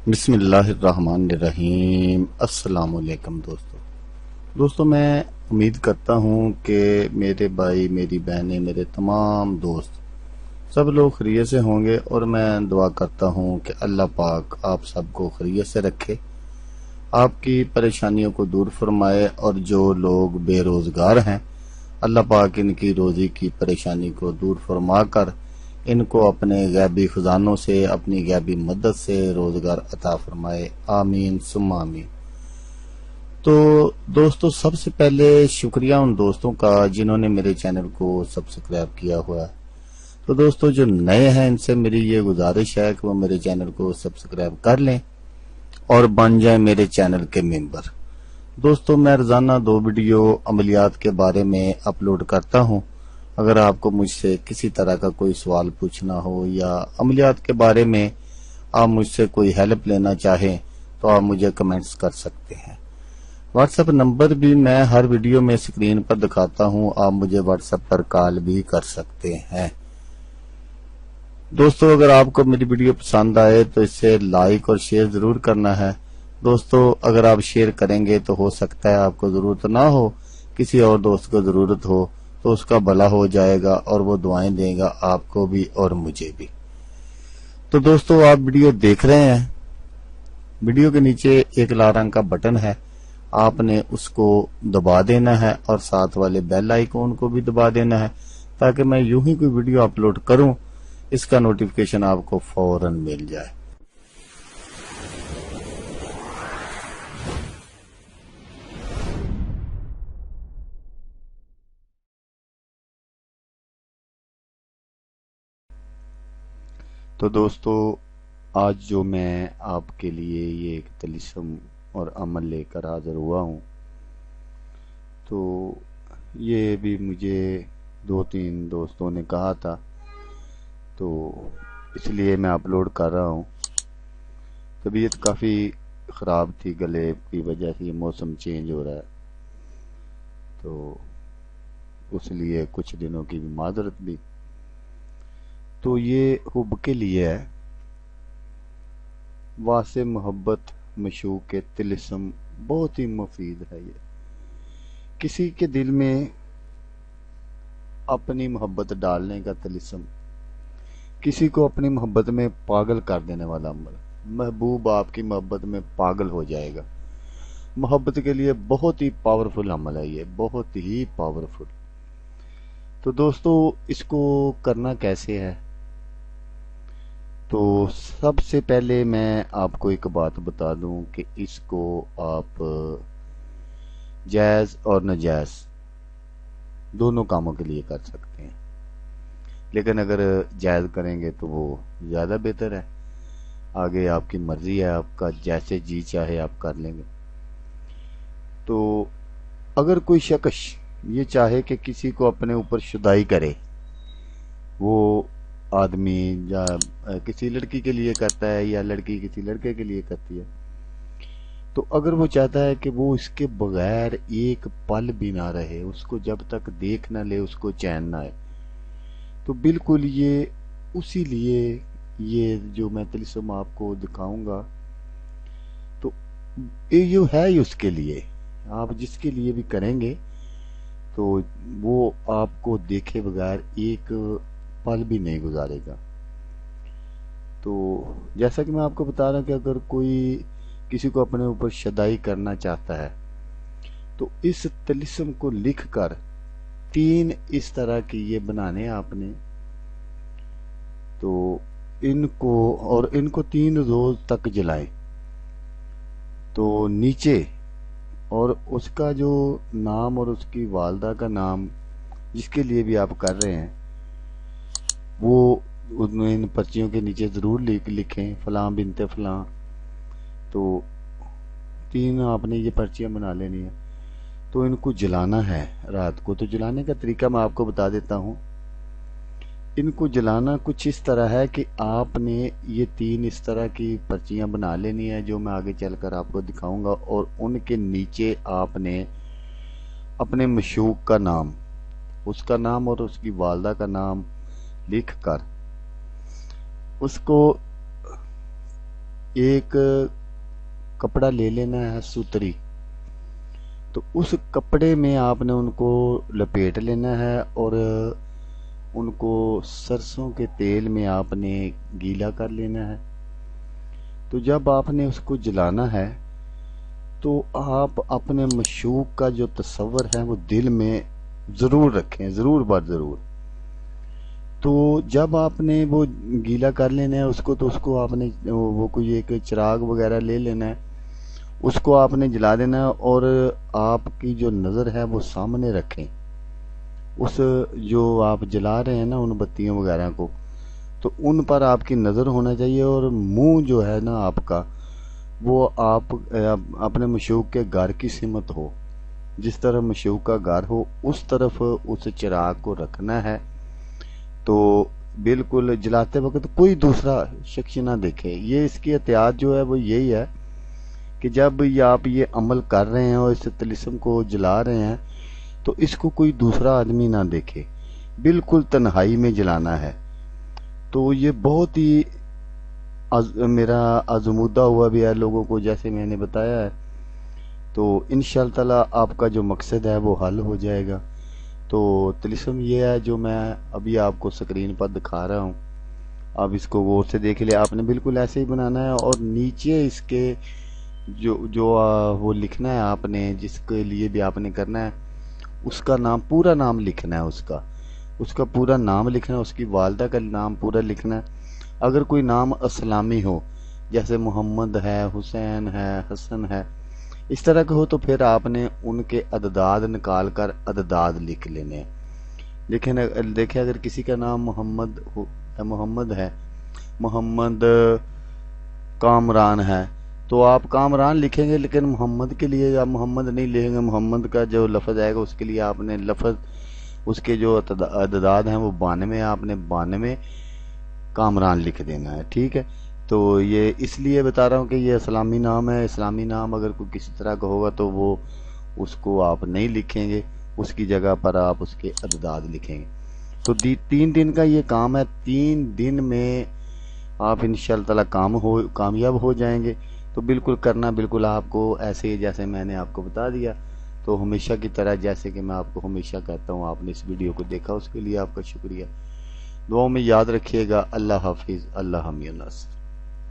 بسم اللہ الرحمن الرحیم۔ السلام علیکم دوستو میں امید کرتا ہوں کہ میرے بھائی، میری بہنیں، میرے تمام دوست سب لوگ خیریت سے ہوں گے، اور میں دعا کرتا ہوں کہ اللہ پاک آپ سب کو خیریت سے رکھے، آپ کی پریشانیوں کو دور فرمائے، اور جو لوگ بے روزگار ہیں اللہ پاک ان کی روزی کی پریشانی کو دور فرما کر ان کو اپنے غیبی خزانوں سے، اپنی غیبی مدد سے روزگار عطا فرمائے، آمین ثم آمین۔ تو دوستو، سب سے پہلے شکریہ ان دوستوں کا جنہوں نے میرے چینل کو سبسکرائب کیا ہوا ہے۔ تو دوستو جو نئے ہیں ان سے میری یہ گزارش ہے کہ وہ میرے چینل کو سبسکرائب کر لیں اور بن جائیں میرے چینل کے ممبر۔ دوستو میں روزانہ 2 ویڈیو عملیات کے بارے میں اپلوڈ کرتا ہوں۔ اگر آپ کو مجھ سے کسی طرح کا کوئی سوال پوچھنا ہو یا عملیات کے بارے میں آپ مجھ سے کوئی ہیلپ لینا چاہیں تو آپ مجھے کمنٹس کر سکتے ہیں۔ واٹس ایپ نمبر بھی میں ہر ویڈیو میں اسکرین پر دکھاتا ہوں، آپ مجھے واٹس ایپ پر کال بھی کر سکتے ہیں۔ دوستو اگر آپ کو میری ویڈیو پسند آئے تو اسے لائک اور شیئر ضرور کرنا ہے۔ دوستو اگر آپ شیئر کریں گے تو ہو سکتا ہے آپ کو ضرورت نہ ہو، کسی اور دوست کو ضرورت ہو تو اس کا بھلا ہو جائے گا اور وہ دعائیں دے گا آپ کو بھی اور مجھے بھی۔ تو دوستو آپ ویڈیو دیکھ رہے ہیں، ویڈیو کے نیچے ایک لال رنگ کا بٹن ہے، آپ نے اس کو دبا دینا ہے اور ساتھ والے بیل آئیکن کو بھی دبا دینا ہے تاکہ میں یوں ہی کوئی ویڈیو اپلوڈ کروں اس کا نوٹیفیکیشن آپ کو فوراً مل جائے۔ تو دوستو آج جو میں آپ کے لیے یہ ایک طلسم اور عمل لے کر حاضر ہوا ہوں، تو یہ بھی مجھے 2-3 دوستوں نے کہا تھا، تو اس لیے میں اپلوڈ کر رہا ہوں۔ طبیعت کافی خراب تھی، گلے کی وجہ سے، یہ موسم چینج ہو رہا ہے تو اس لیے کچھ دنوں کی معذرت بھی۔ تو یہ حب کے لیے ہے، واسع محبت مشوق کے طلسم بہت ہی مفید ہے۔ یہ کسی کے دل میں اپنی محبت ڈالنے کا طلسم، کسی کو اپنی محبت میں پاگل کر دینے والا عمل۔ محبوب آپ کی محبت میں پاگل ہو جائے گا۔ محبت کے لیے بہت ہی پاورفل عمل ہے، یہ بہت ہی پاورفل۔ تو دوستو اس کو کرنا کیسے ہے؟ تو سب سے پہلے میں آپ کو ایک بات بتا دوں کہ اس کو آپ جائز اور ناجائز دونوں کاموں کے لیے کر سکتے ہیں، لیکن اگر جائز کریں گے تو وہ زیادہ بہتر ہے۔ آگے آپ کی مرضی ہے، آپ کا جیسے جی چاہے آپ کر لیں گے۔ تو اگر کوئی شخص یہ چاہے کہ کسی کو اپنے اوپر شدائی کرے، وہ آدمی یا کسی لڑکی کے لیے کرتا ہے یا لڑکی کسی لڑکے کے لیے کرتی ہے، تو اگر وہ چاہتا ہے کہ وہ اس کے بغیر ایک پل بھی نہ رہے، اس کو جب تک دیکھ نہ لے اس کو چین نہ آئے، تو بالکل یہ اسی لیے یہ جو میں طلسم آپ کو دکھاؤں گا تو یہ ہے ہی اس کے لیے۔ آپ جس کے لیے بھی کریں گے تو وہ آپ کو دیکھے بغیر ایک پل بھی نہیں گزارے گا۔ تو جیسا کہ میں آپ کو بتا رہا ہوں کہ اگر کوئی کسی کو اپنے اوپر شدائی کرنا چاہتا ہے تو اس طلسم کو لکھ کر 3 اس طرح کی یہ بنانے آپ نے، تو ان کو 3 روز تک جلائیں۔ تو نیچے اور اس کا جو نام اور اس کی والدہ کا نام جس کے لیے بھی آپ کر رہے ہیں وہ ان پرچیوں کے نیچے ضرور لکھیں، فلاں بنت فلاں۔ تو 3 آپ نے یہ پرچیاں بنا لینی ہیں، تو ان کو جلانا ہے رات کو۔ تو جلانے کا طریقہ میں آپ کو بتا دیتا ہوں۔ ان کو جلانا کچھ اس طرح ہے کہ آپ نے یہ 3 اس طرح کی پرچیاں بنا لینی ہے جو میں آگے چل کر آپ کو دکھاؤں گا، اور ان کے نیچے آپ نے اپنے مشوق کا نام، اس کا نام اور اس کی والدہ کا نام لکھ کر اس کو ایک کپڑا لے لینا ہے ستری، تو اس کپڑے میں آپ نے ان کو لپیٹ لینا ہے اور ان کو سرسوں کے تیل میں آپ نے گیلا کر لینا ہے۔ تو جب آپ نے اس کو جلانا ہے تو آپ اپنے معشوق کا جو تصور ہے وہ دل میں ضرور رکھیں، ضرور بات ضرور۔ تو جب آپ نے وہ گیلا کر لینا ہے اس کو، تو اس کو آپ نے وہ کوئی ایک چراغ وغیرہ لے لینا ہے، اس کو آپ نے جلا دینا ہے، اور آپ کی جو نظر ہے وہ سامنے رکھیں، اس جو آپ جلا رہے ہیں نا ان بتیوں وغیرہ کو، تو ان پر آپ کی نظر ہونا چاہیے، اور منہ جو ہے نا آپ کا وہ آپ اپنے معشوق کے گھر کی سمت ہو، جس طرف معشوق کا گھر ہو اس طرف اس چراغ کو رکھنا ہے۔ تو بالکل جلاتے وقت کوئی دوسرا شخص نہ دیکھے۔ یہ اس کی احتیاط جو ہے وہ یہی ہے کہ جب آپ یہ عمل کر رہے ہیں اور اس طلسم کو جلا رہے ہیں تو اس کو کوئی دوسرا آدمی نہ دیکھے، بالکل تنہائی میں جلانا ہے۔ تو یہ بہت ہی میرا آزمودہ ہوا بھی ہے لوگوں کو، جیسے میں نے بتایا ہے، تو انشاءاللہ تعالی آپ کا جو مقصد ہے وہ حل ہو جائے گا۔ تو طلسم یہ ہے جو میں ابھی آپ کو سکرین پر دکھا رہا ہوں، آپ اس کو غور سے دیکھ لیں۔ آپ نے بالکل ایسے ہی بنانا ہے، اور نیچے اس کے جو وہ لکھنا ہے آپ نے، جس کے لیے بھی آپ نے کرنا ہے، اس کا نام، پورا نام لکھنا ہے، اس کا پورا نام لکھنا ہے، اس کی والدہ کا نام پورا لکھنا ہے۔ اگر کوئی نام اسلامی ہو، جیسے محمد ہے، حسین ہے، حسن ہے، اس طرح کے ہو، تو پھر آپ نے ان کے عدداد نکال کر عدداد لکھ لینے ہیں۔ لیکن دیکھیں اگر کسی کا نام محمد ہے، محمد کامران ہے، تو آپ کامران لکھیں گے، لیکن محمد کے لیے آپ محمد نہیں لکھیں گے، محمد کا جو لفظ آئے گا اس کے لیے آپ نے لفظ، اس کے جو عدداد ہیں وہ 92، آپ نے 92 کامران لکھ دینا ہے، ٹھیک ہے۔ تو یہ اس لیے بتا رہا ہوں کہ یہ اسلامی نام ہے، اسلامی نام اگر کوئی کسی طرح کا ہوگا تو وہ اس کو آپ نہیں لکھیں گے، اس کی جگہ پر آپ اس کے عدداد لکھیں گے۔ تو 3 دن کا یہ کام ہے، 3 دن میں آپ انشاءاللہ تعالی کامیاب ہو جائیں گے۔ تو بالکل کرنا بالکل آپ کو ایسے ہی جیسے میں نے آپ کو بتا دیا۔ تو ہمیشہ کی طرح جیسے کہ میں آپ کو ہمیشہ کہتا ہوں، آپ نے اس ویڈیو کو دیکھا اس کے لیے آپ کا شکریہ، دعاؤں میں یاد رکھیے گا۔ اللہ حافظ، اللہ حامی، اللہ ناصر۔